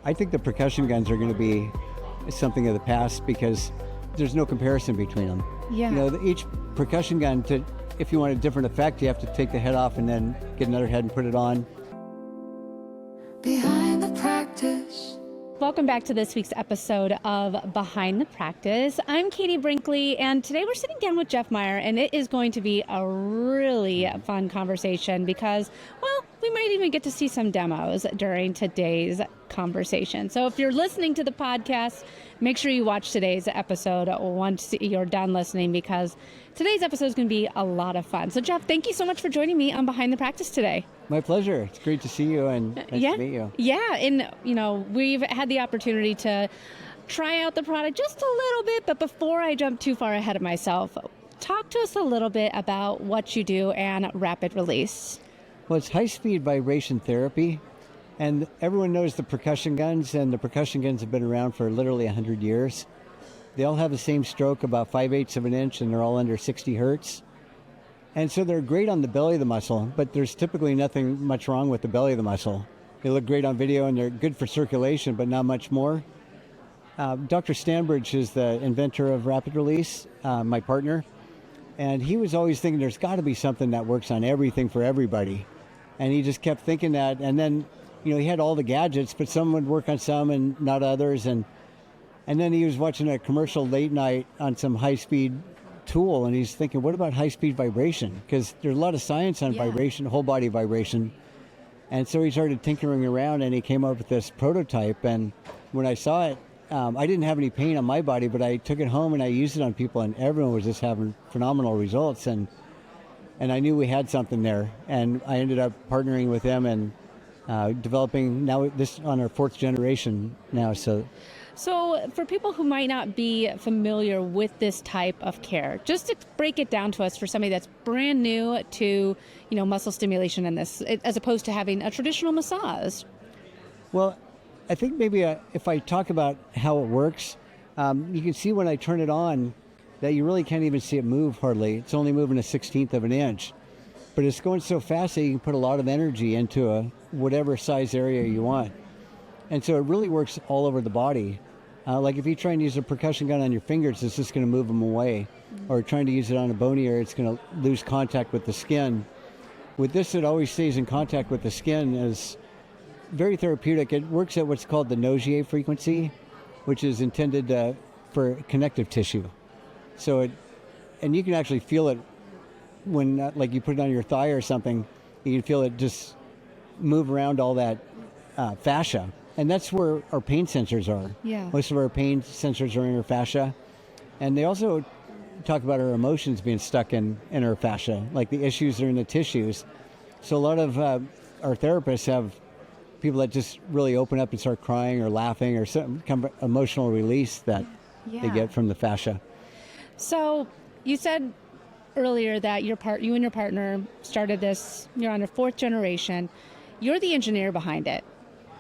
I think the percussion guns are going to be something of the past because there's no comparison between them. Yeah. Each percussion gun, if you want a different effect, you have to take the head off and then get another head and put it on. Behind the practice. Welcome back to this week's episode of Behind the Practice. I'm Katie Brinkley, and today we're sitting down with Jeff Maier, and it is going to be a really fun conversation because, well, we might even get to see some demos during today's conversation. So if you're listening to the podcast, make sure you watch today's episode once you're done listening because today's episode is going to be a lot of fun. So Jeff, thank you so much for joining me on Behind the Practice today. My pleasure. It's great to see you and nice to meet you. Yeah, and we've had the opportunity to try out the product just a little bit, but before I jump too far ahead of myself, talk to us a little bit about what you do and rapid release. Well, it's high-speed vibration therapy, and everyone knows the percussion guns, and the percussion guns have been around for literally 100 years. They all have the same stroke, about 5/8 of an inch, and they're all under 60 hertz. And so they're great on the belly of the muscle, but there's typically nothing much wrong with the belly of the muscle. They look great on video, and they're good for circulation, but not much more. Dr. Stanbridge is the inventor of rapid release, my partner, and he was always thinking there's got to be something that works on everything for everybody. And he just kept thinking that, and then he had all the gadgets, but some would work on some and not others. And then he was watching a commercial late night on some high-speed tool, and he's thinking, what about high-speed vibration? Because there's a lot of science on vibration, whole body vibration. And so he started tinkering around, and he came up with this prototype. And when I saw it, I didn't have any pain on my body, but I took it home and I used it on people, and everyone was just having phenomenal results. And I knew we had something there, and I ended up partnering with them and developing now this on our 4th generation now. So for people who might not be familiar with this type of care, just to break it down to us for somebody that's brand new to, muscle stimulation in this, as opposed to having a traditional massage. Well, I think maybe if I talk about how it works, you can see when I turn it on that you really can't even see it move hardly. It's only moving 1/16 of an inch. But it's going so fast that you can put a lot of energy into whatever size area you want. And so it really works all over the body. Like if you try and use a percussion gun on your fingers, it's just going to move them away. Or trying to use it on a bony area, it's going to lose contact with the skin. With this, it always stays in contact with the skin. It's very therapeutic. It works at what's called the Nogier frequency, which is intended for connective tissue. So and you can actually feel it when, like you put it on your thigh or something, you can feel it just move around all that fascia. And that's where our pain sensors are. Yeah. Most of our pain sensors are in our fascia. And they also talk about our emotions being stuck in our fascia, like the issues are in the tissues. So a lot of our therapists have people that just really open up and start crying or laughing or some kind of emotional release that they get from the fascia. So you said earlier that you and your partner started this, you're on your 4th generation. You're the engineer behind it.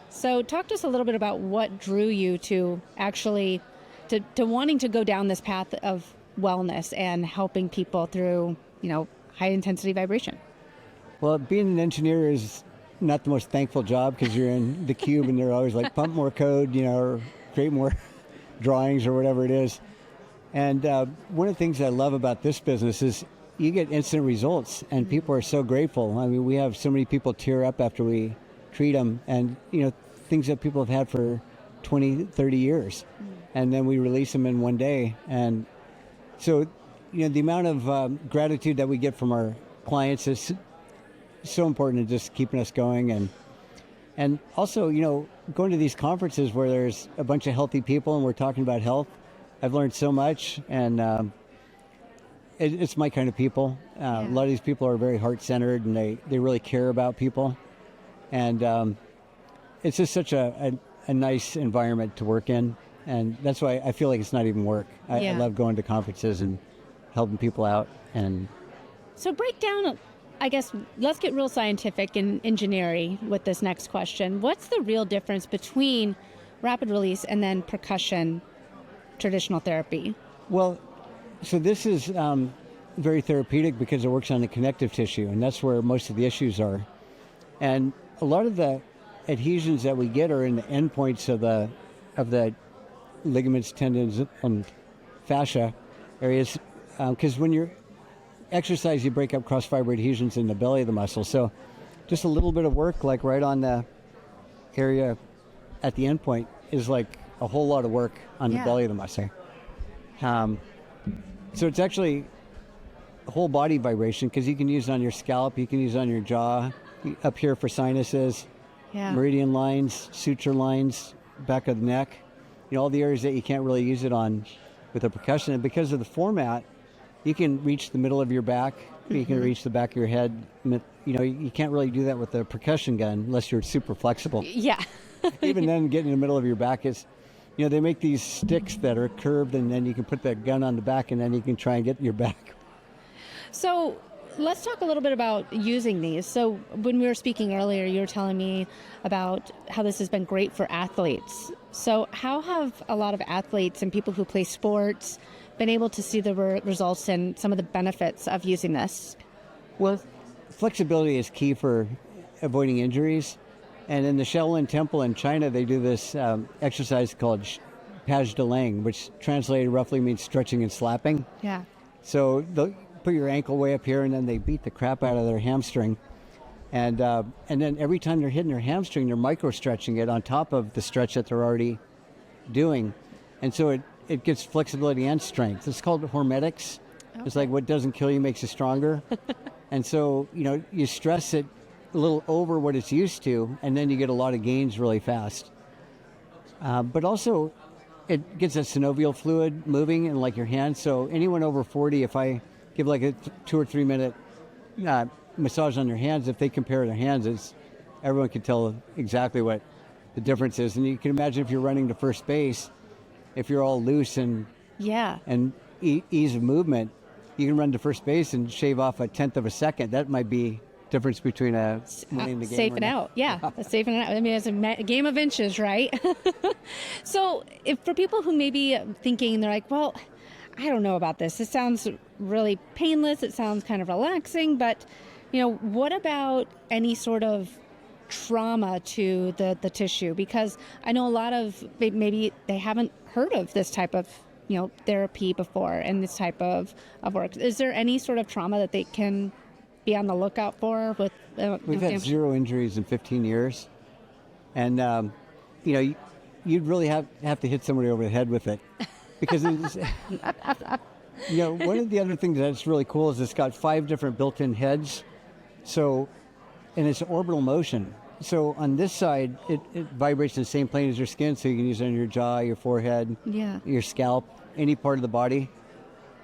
So talk to us a little bit about what drew you to actually to wanting to go down this path of wellness and helping people through, high intensity vibration. Well, being an engineer is not the most thankful job because you're in the cube and they're always like pump more code, or create more drawings or whatever it is. And one of the things I love about this business is you get instant results, and people are so grateful. I mean, we have so many people tear up after we treat them, and things that people have had for 20, 30 years, and then we release them in one day. And so, the amount of gratitude that we get from our clients is so important in just keeping us going. And also, going to these conferences where there's a bunch of healthy people and we're talking about health, I've learned so much, and it's my kind of people. A lot of these people are very heart-centered, and they really care about people. And it's just such a nice environment to work in. And that's why I feel like it's not even work. I love going to conferences and helping people out. And so break down, I guess, let's get real scientific and engineering with this next question. What's the real difference between rapid release and then percussion traditional therapy? Well, so this is very therapeutic because it works on the connective tissue, and that's where most of the issues are. And a lot of the adhesions that we get are in the endpoints of the ligaments, tendons, and fascia areas. Because when you're exercise, you break up cross-fiber adhesions in the belly of the muscle. So just a little bit of work, like right on the area at the endpoint, is like a whole lot of work on the belly of the muscle. So it's actually a whole body vibration, because you can use it on your scalp, you can use it on your jaw, up here for sinuses, meridian lines, suture lines, back of the neck, all the areas that you can't really use it on with a percussion. And because of the format, you can reach the middle of your back, you can reach the back of your head. You can't really do that with a percussion gun unless you're super flexible. Yeah. Even then, getting in the middle of your back is, they make these sticks that are curved, and then you can put the gun on the back, and then you can try and get your back. So let's talk a little bit about using these. So when we were speaking earlier, you were telling me about how this has been great for athletes. So how have a lot of athletes and people who play sports been able to see the results and some of the benefits of using this? Well, flexibility is key for avoiding injuries. And in the Shaolin Temple in China, they do this exercise called Paj de Lang, which translated roughly means stretching and slapping. Yeah. So they'll put your ankle way up here, and then they beat the crap out of their hamstring. And then every time they're hitting their hamstring, they're micro-stretching it on top of the stretch that they're already doing. And so it gives flexibility and strength. It's called hormetics. Okay. It's like what doesn't kill you makes you stronger. And so, you stress it a little over what it's used to, and then you get a lot of gains really fast. But also, it gets a synovial fluid moving in like your hands. So anyone over 40, if I give like a 2 or 3 minute massage on their hands, if they compare their hands, everyone can tell exactly what the difference is. And you can imagine if you're running to first base, if you're all loose and ease of movement, you can run to first base and shave off 1/10 of a second. That might be difference between winning the game. Safe and out. Yeah, safe and out. I mean, it's a game of inches, right? So if for people who may be thinking, they're like, well, I don't know about this. It sounds really painless. It sounds kind of relaxing. But, what about any sort of trauma to the tissue? Because I know a lot of, maybe they haven't heard of this type of therapy before and this type of work. Is there any sort of trauma that they can be on the lookout for? With We've had 0 injuries in 15 years. And, you'd really have to hit somebody over the head with it. Because it's, one of the other things that's really cool is it's got 5 different built-in heads. So, and it's orbital motion. So on this side, it vibrates in the same plane as your skin, so you can use it on your jaw, your forehead, your scalp, any part of the body.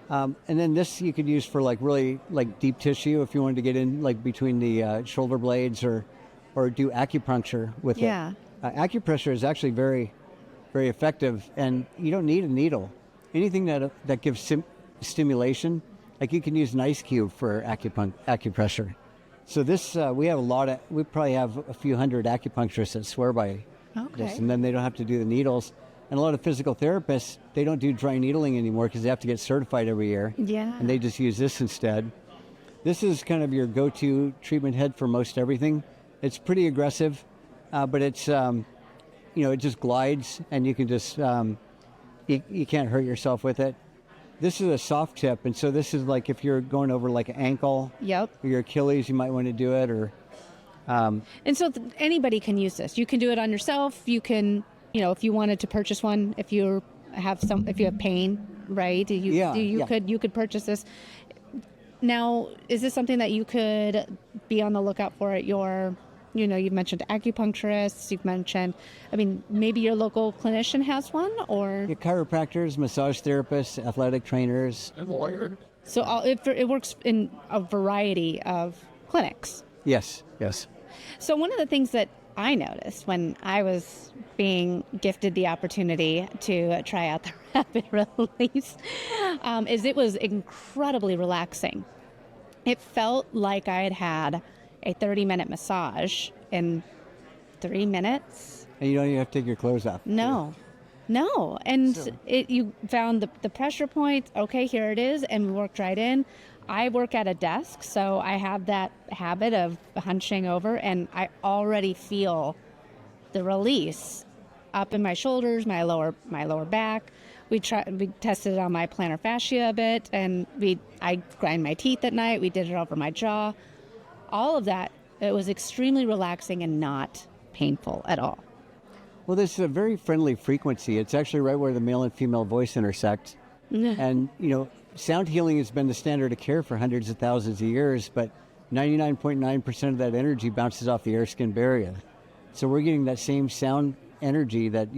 And then this you could use for really deep tissue if you wanted to get in between the shoulder blades or do acupuncture with it. Acupressure is actually very, very effective, and you don't need a needle. Anything that gives stimulation, like you can use an ice cube for acupressure. So this, we probably have a few hundred acupuncturists that swear by this, and then they don't have to do the needles. And a lot of physical therapists, they don't do dry needling anymore because they have to get certified every year. Yeah. And they just use this instead. This is kind of your go-to treatment head for most everything. It's pretty aggressive, but it's, it just glides, and you can just, you can't hurt yourself with it. This is a soft tip, and so this is like if you're going over like an ankle or your Achilles, you might want to do it. And so anybody can use this. You can do it on yourself. You can, if you wanted to purchase one, if you have pain, right? You could purchase this. Now, is this something that you could be on the lookout for at your, you've mentioned acupuncturists, you've mentioned, maybe your local clinician has one, or? Yeah, chiropractors, massage therapists, athletic trainers. And lawyer. So it works in a variety of clinics. Yes. So one of the things that I noticed when I was being gifted the opportunity to try out the rapid release is it was incredibly relaxing. It felt like I had a 30-minute massage in 3 minutes. And you don't even have to take your clothes off. No. And you found the pressure point. Okay, here it is. And we worked right in. I work at a desk, so I have that habit of hunching over, and I already feel the release up in my shoulders, my lower back. We tested it on my plantar fascia a bit, and I grind my teeth at night. We did it over my jaw. All of that, it was extremely relaxing and not painful at all. Well, this is a very friendly frequency. It's actually right where the male and female voice intersect. And, sound healing has been the standard of care for hundreds of thousands of years, but 99.9% of that energy bounces off the air-skin barrier. So we're getting that same sound energy that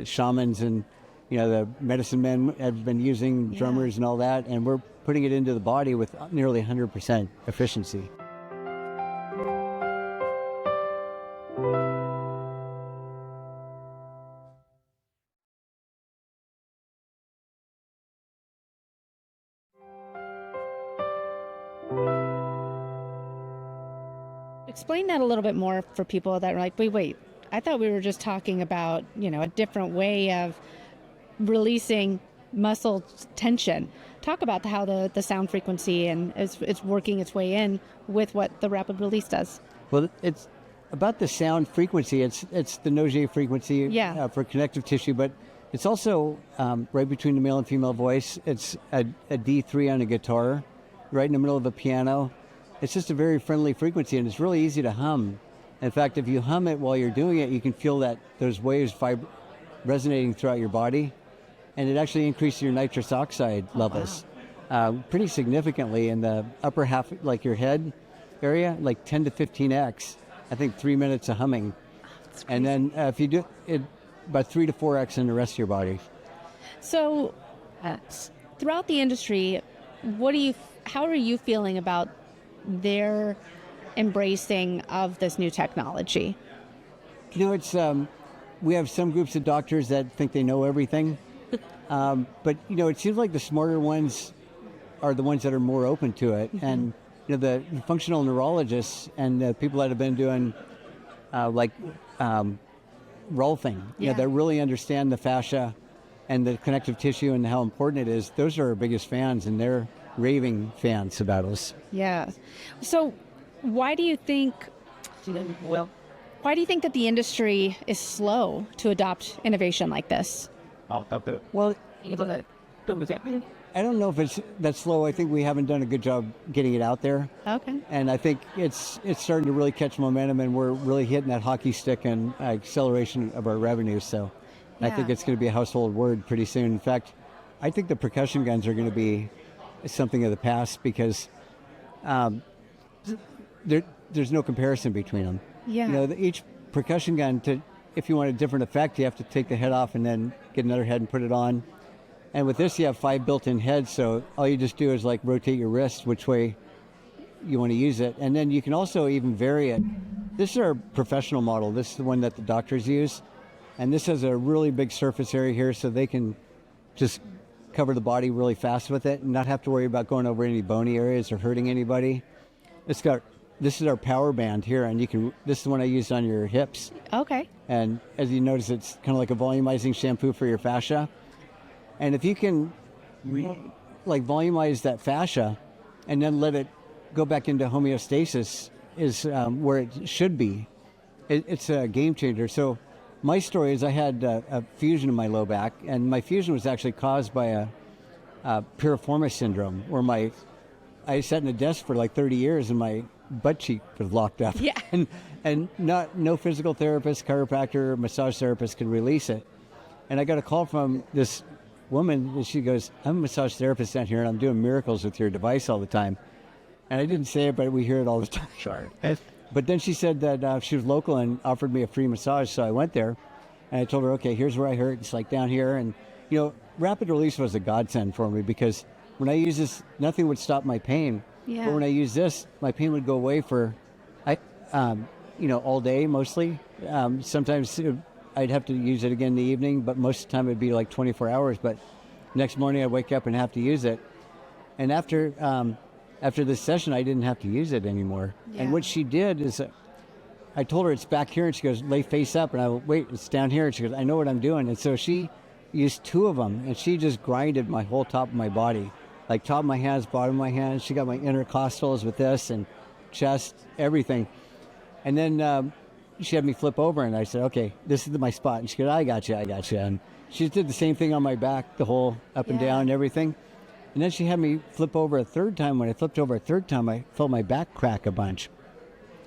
shamans and, the medicine men have been using, drummers and all that, and we're putting it into the body with nearly 100% efficiency. Explain that a little bit more for people that are like, wait, I thought we were just talking about, a different way of releasing muscle tension. Talk about how the sound frequency and it's working its way in with what the rapid release does. Well, it's about the sound frequency. It's the Nogier frequency for connective tissue, but it's also right between the male and female voice. It's a D3 on a guitar, right in the middle of a piano. It's just a very friendly frequency, and it's really easy to hum. In fact, if you hum it while you're doing it, you can feel that those waves resonating throughout your body, and it actually increases your nitrous oxide levels pretty significantly in the upper half, like your head area, like 10 to 15x. I think 3 minutes of humming. And then if you do it, about 3 to 4x in the rest of your body. So throughout the industry, how are you feeling about their embracing of this new technology? It's we have some groups of doctors that think they know everything, but it seems like the smarter ones are the ones that are more open to it. Mm-hmm. And the functional neurologists and the people that have been doing rolfing, that really understand the fascia and the connective tissue and how important it is. Those are our biggest fans, and they're raving fans about us. Yeah. So why do you think that the industry is slow to adopt innovation like this? Well, I don't know if it's that slow. I think we haven't done a good job getting it out there. Okay. And I think it's starting to really catch momentum, and we're really hitting that hockey stick and acceleration of our revenue. So I think it's going to be a household word pretty soon. In fact, I think the percussion guns are going to be something of the past because there's no comparison between them. Yeah. Each percussion gun, if you want a different effect, you have to take the head off and then get another head and put it on. And with this, you have 5 built-in heads, so all you just do is rotate your wrist which way you want to use it. And then you can also even vary it. This is our professional model. This is the one that the doctors use. And this has a really big surface area here, so they can just cover the body really fast with it and not have to worry about going over any bony areas or hurting anybody. This is our power band here, and this is the one I use on your hips. Okay. And as you notice, it's kind of like a volumizing shampoo for your fascia. And if you can volumize that fascia and then let it go back into homeostasis is where it should be. It's a game changer. So my story is I had a fusion in my low back, and my fusion was actually caused by a piriformis syndrome, where I sat in a desk for 30 years and my butt cheek was locked up. Yeah. And no physical therapist, chiropractor, massage therapist could release it. And I got a call from this woman, and she goes, "I'm a massage therapist down here, and I'm doing miracles with your device all the time." And I didn't say it, but we hear it all the time. Sure. But then she said that she was local and offered me a free massage, so I went there, and I told her, okay, here's where I hurt. It's down here. And, rapid release was a godsend for me because when I use this, nothing would stop my pain. Yeah. But when I use this, my pain would go away for, all day mostly. Sometimes I'd have to use it again in the evening, but most of the time it'd be 24 hours. But next morning I'd wake up and have to use it. And after this session, I didn't have to use it anymore. Yeah. And what she did is, I told her it's back here, and she goes, lay face up. And I went, wait, it's down here. And she goes, I know what I'm doing. And so she used 2 of them, and she just grinded my whole top of my body, top of my hands, bottom of my hands. She got my intercostals with this and chest, everything. And then she had me flip over, and I said, okay, this is my spot. And she goes, I got you. And she did the same thing on my back, the whole up and down and everything. And then she had me flip over a third time. When I flipped over a third time, I felt my back crack a bunch.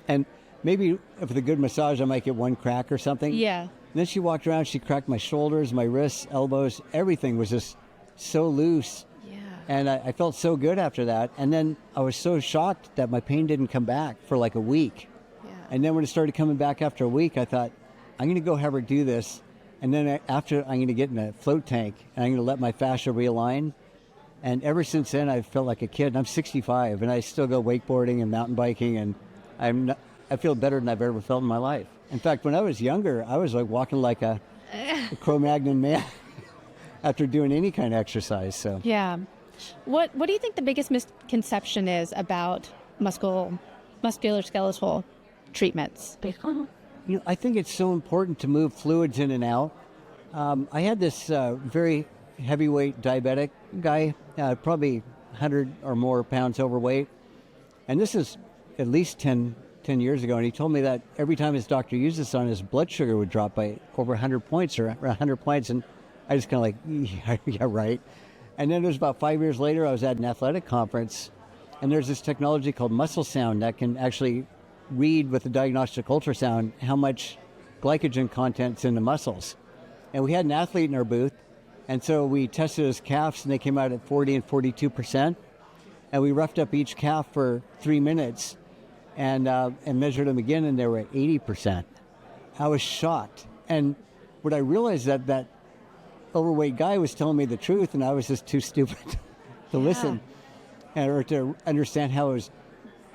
And maybe with a good massage, I might get one crack or something. Yeah. And then she walked around, she cracked my shoulders, my wrists, elbows, everything was just so loose. Yeah. And I felt so good after that. And then I was so shocked that my pain didn't come back for like a week. Yeah. And then when it started coming back after a week, I thought, I'm going to go have her do this. And then after, I'm going to get in a float tank, and I'm going to let my fascia realign. And ever since then, I've felt like a kid. And I'm 65, and I still go wakeboarding and mountain biking, and I feel better than I've ever felt in my life. In fact, when I was younger, I was like walking like a Cro-Magnon man after doing any kind of exercise. So Yeah. What do you think the biggest misconception is about musculoskeletal treatments? I think it's so important to move fluids in and out. I had this very heavyweight diabetic guy, probably 100 or more pounds overweight. And this is at least 10 years ago. And he told me that every time his doctor used this on, his blood sugar would drop by over 100 points or 100 points. And I just kind of like, yeah, right. And then it was about 5 years later, I was at an athletic conference, and there's this technology called muscle sound that can actually read with a diagnostic ultrasound how much glycogen content's in the muscles. And we had an athlete in our booth, and so we tested his calves, and they came out at 40 and 42%. And we roughed up each calf for 3 minutes and measured them again, and they were at 80%. I was shocked. And what I realized that overweight guy was telling me the truth, and I was just too stupid to listen or to understand how it was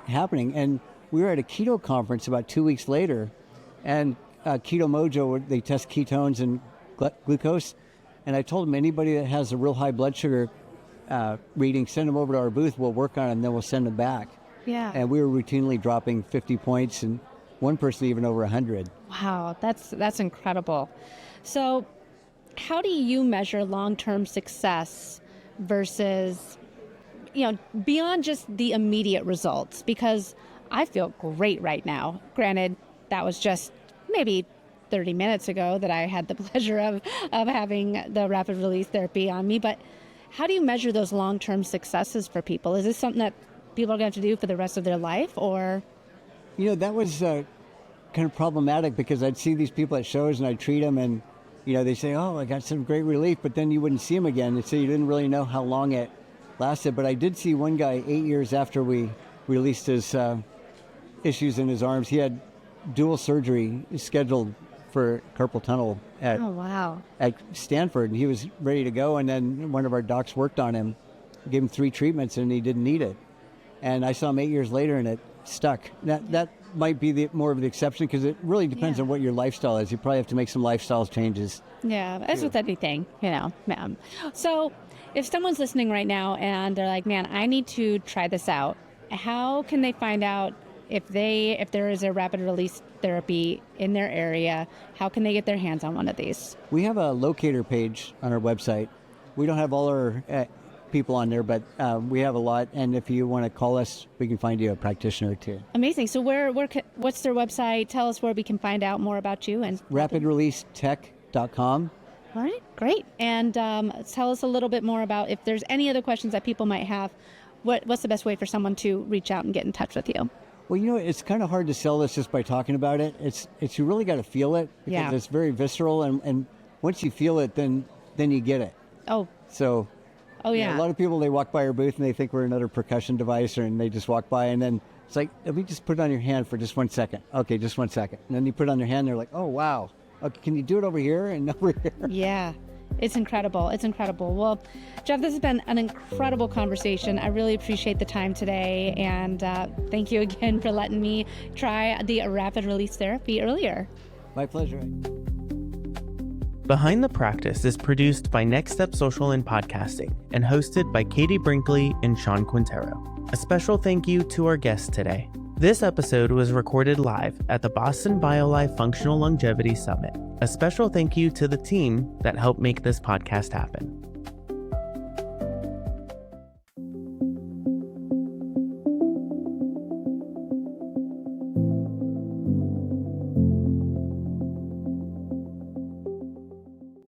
happening. And we were at a keto conference about 2 weeks later, and Keto Mojo, they test ketones and glucose. And I told them, anybody that has a real high blood sugar reading, send them over to our booth. We'll work on it, and then we'll send them back. Yeah. And we were routinely dropping 50 points, and one person even over 100. Wow, that's incredible. So how do you measure long-term success versus, beyond just the immediate results? Because I feel great right now. Granted, that was just maybe 30 minutes ago that I had the pleasure of having the rapid release therapy on me. But how do you measure those long-term successes for people? Is this something that people are going to have to do for the rest of their life, or? That was kind of problematic, because I'd see these people at shows and I'd treat them, and they say, oh, I got some great relief, but then you wouldn't see them again. And so you didn't really know how long it lasted. But I did see one guy 8 years after we released his issues in his arms. He had dual surgery scheduled for carpal tunnel at Stanford, and he was ready to go. And then one of our docs worked on him, gave him 3 treatments, and he didn't need it. And I saw him 8 years later, and it stuck. That might be more of the exception, because it really depends on what your lifestyle is. You probably have to make some lifestyle changes. Yeah, as with anything, ma'am. So if someone's listening right now and they're like, man, I need to try this out, how can they find out if there is a rapid release therapy in their area? How can they get their hands on one of these? We have a locator page on our website. We don't have all our people on there, but we have a lot. And if you want to call us, we can find you a practitioner too. Amazing. So what's their website? Tell us where we can find out more about you. And rapidreleasetech.com. All right, great. And tell us a little bit more about, if there's any other questions that people might have, what's the best way for someone to reach out and get in touch with you? Well, it's kind of hard to sell this just by talking about it. It's you really got to feel it, because it's very visceral, and once you feel it, then you get it. Oh. So. Oh, yeah. A lot of people, they walk by our booth and they think we're another percussion device, and they just walk by, and then it's like, let me just put it on your hand for just 1 second. Okay, just 1 second. And then you put it on their hand, they're like, oh, wow. Okay, can you do it over here and over here? Yeah, it's incredible. It's incredible. Well, Jeff, this has been an incredible conversation. I really appreciate the time today, and thank you again for letting me try the rapid release therapy earlier. My pleasure. Behind the Practice is produced by Next Step Social and Podcasting and hosted by Katie Brinkley and Sean Quintero. A special thank you to our guests today. This episode was recorded live at the Boston BioLife Functional Longevity Summit. A special thank you to the team that helped make this podcast happen.